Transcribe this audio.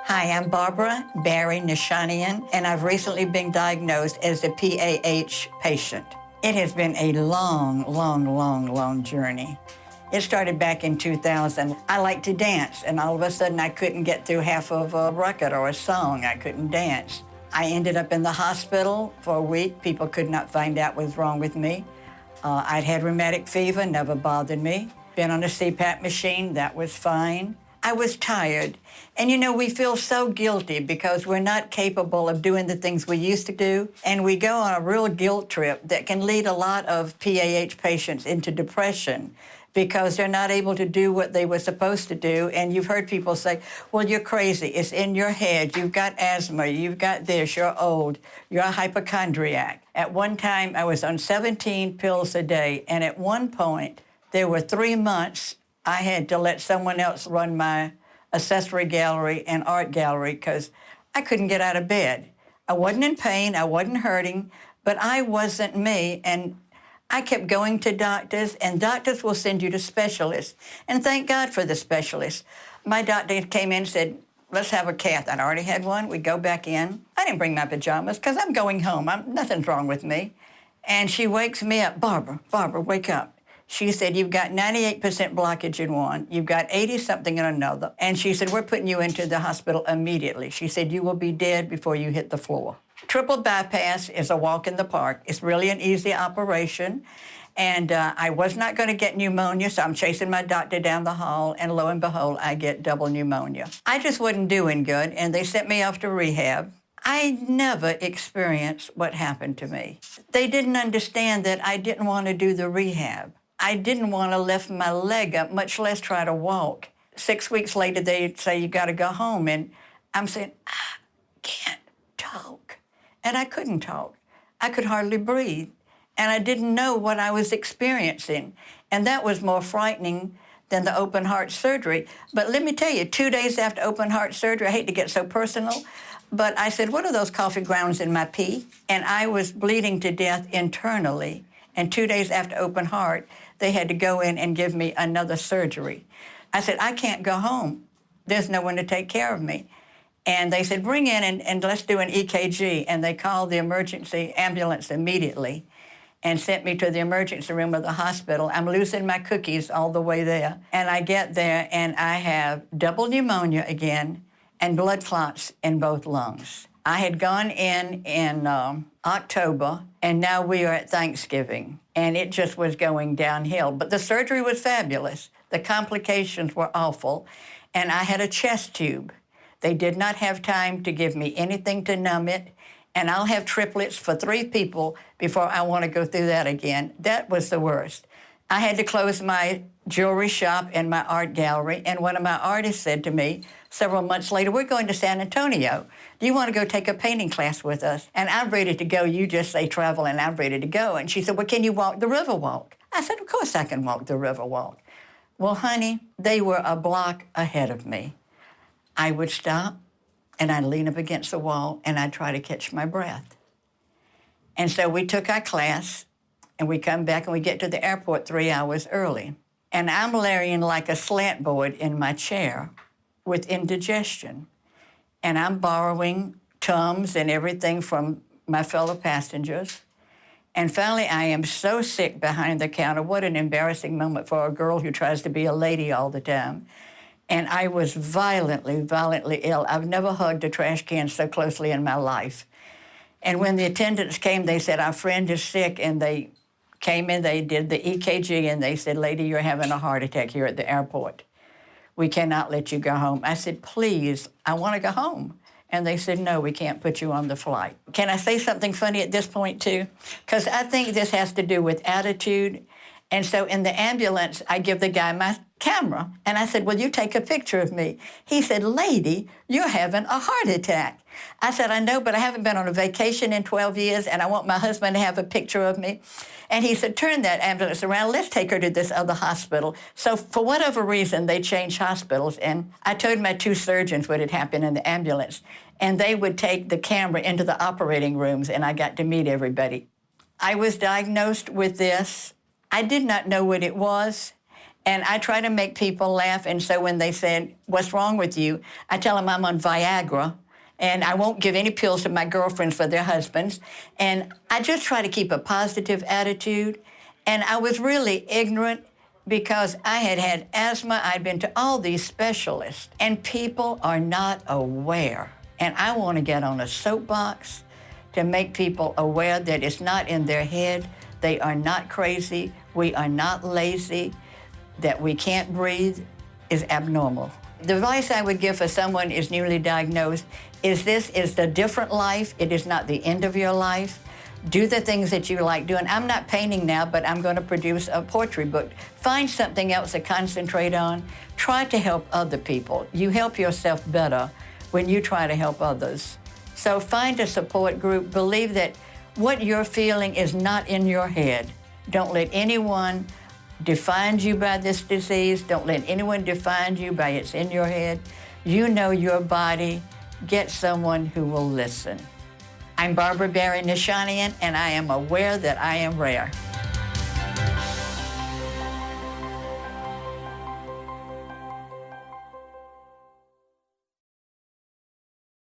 Hi, I'm Barbara Barry-Nishanian, and I've recently been diagnosed as a PAH patient. It has been a long journey. It started back in 2000. I like to dance, and all of a sudden I couldn't get through half of a record or a song. I couldn't dance. I ended up in the hospital for a week. People could not find out what was wrong with me. I'd had rheumatic fever, never bothered me. Been on a CPAP machine, that was fine. I was tired. And you know, we feel so guilty because we're not capable of doing the things we used to do. And we go on a real guilt trip that can lead a lot of PAH patients into depression because they're not able to do what they were supposed to do. And you've heard people say, well, you're crazy. It's in your head. You've got asthma. You've got this. You're old. You're a hypochondriac. At one time, I was on 17 pills a day. And at one point, there were 3 months I had to let someone else run my accessory gallery and art gallery because I couldn't get out of bed. I wasn't in pain, I wasn't hurting, but I wasn't me. And I kept going to doctors, and doctors will send you to specialists. And thank God for the specialists. My doctor came in and said, let's have a cath. I'd already had one. We go back in. I didn't bring my pajamas because I'm going home. Nothing's wrong with me. And she wakes me up. Barbara, wake up. She said, you've got 98% blockage in one, you've got 80-something in another. And she said, we're putting you into the hospital immediately. She said, you will be dead before you hit the floor. Triple bypass is a walk in the park. It's really an easy operation. And I was not going to get pneumonia, so I'm chasing my doctor down the hall, and lo and behold, I get double pneumonia. I just wasn't doing good, and they sent me off to rehab. I never experienced what happened to me. They didn't understand that I didn't want to do the rehab. I didn't want to lift my leg up, much less try to walk. 6 weeks later, they'd say, you got to go home. And I'm saying, I can't talk. And I couldn't talk. I could hardly breathe. And I didn't know what I was experiencing. And that was more frightening than the open heart surgery. But let me tell you, 2 days after open heart surgery, I hate to get so personal, but I said, what are those coffee grounds in my pee? And I was bleeding to death internally. And 2 days after open heart, they had to go in and give me another surgery. I said, I can't go home. There's no one to take care of me. And they said, bring in and let's do an EKG. And they called the emergency ambulance immediately and sent me to the emergency room of the hospital. I'm losing my cookies all the way there. And I get there and I have double pneumonia again and blood clots in both lungs. I had gone in October, and now we are at Thanksgiving, and it just was going downhill. But the surgery was fabulous. The complications were awful, and I had a chest tube. They did not have time to give me anything to numb it, and I'll have triplets for 3 people before I want to go through that again. That was the worst. I had to close my jewelry shop and my art gallery, and one of my artists said to me several months later, we're going to San Antonio. Do you want to go take a painting class with us? And I'm ready to go. You just say travel, and I'm ready to go. And she said, well, can you walk the river walk? I said, of course I can walk the river walk. Well, honey, they were a block ahead of me. I would stop, and I'd lean up against the wall, and I'd try to catch my breath. And so we took our class, and we come back, and we get to the airport 3 hours early. And I'm laying like a slant board in my chair with indigestion. And I'm borrowing Tums and everything from my fellow passengers. And finally, I am so sick behind the counter. What an embarrassing moment for a girl who tries to be a lady all the time. And I was violently ill. I've never hugged a trash can so closely in my life. And when the attendants came, they said, our friend is sick, and they came in, they did the EKG, and they said, lady, you're having a heart attack here at the airport. We cannot let you go home. I said, please, I want to go home. And they said, no, we can't put you on the flight. Can I say something funny at this point, too? Because I think this has to do with attitude. And so in the ambulance, I give the guy my camera. And I said, will you take a picture of me? He said, lady, you're having a heart attack. I said, I know, but I haven't been on a vacation in 12 years, and I want my husband to have a picture of me. And he said, turn that ambulance around. Let's take her to this other hospital. So for whatever reason, they changed hospitals. And I told my 2 surgeons what had happened in the ambulance. And they would take the camera into the operating rooms, and I got to meet everybody. I was diagnosed with this. I did not know what it was. And I try to make people laugh. And so when they said, what's wrong with you? I tell them I'm on Viagra. And I won't give any pills to my girlfriends for their husbands. And I just try to keep a positive attitude. And I was really ignorant because I had had asthma. I'd been to all these specialists. And people are not aware. And I want to get on a soapbox to make people aware that it's not in their head. They are not crazy. We are not lazy. That we can't breathe is abnormal. The advice I would give for someone is newly diagnosed is this is the different life. It is not the end of your life. Do the things that you like doing. I'm not painting now, but I'm going to produce a poetry book. Find something else to concentrate on. Try to help other people. You help yourself better when you try to help others. So find a support group. Believe that what you're feeling is not in your head. Don't let anyone define you by this disease. Don't let anyone define you by it's in your head. You know your body. Get someone who will listen. I'm Barbara Barry-Nishanian, and I am aware that I am rare.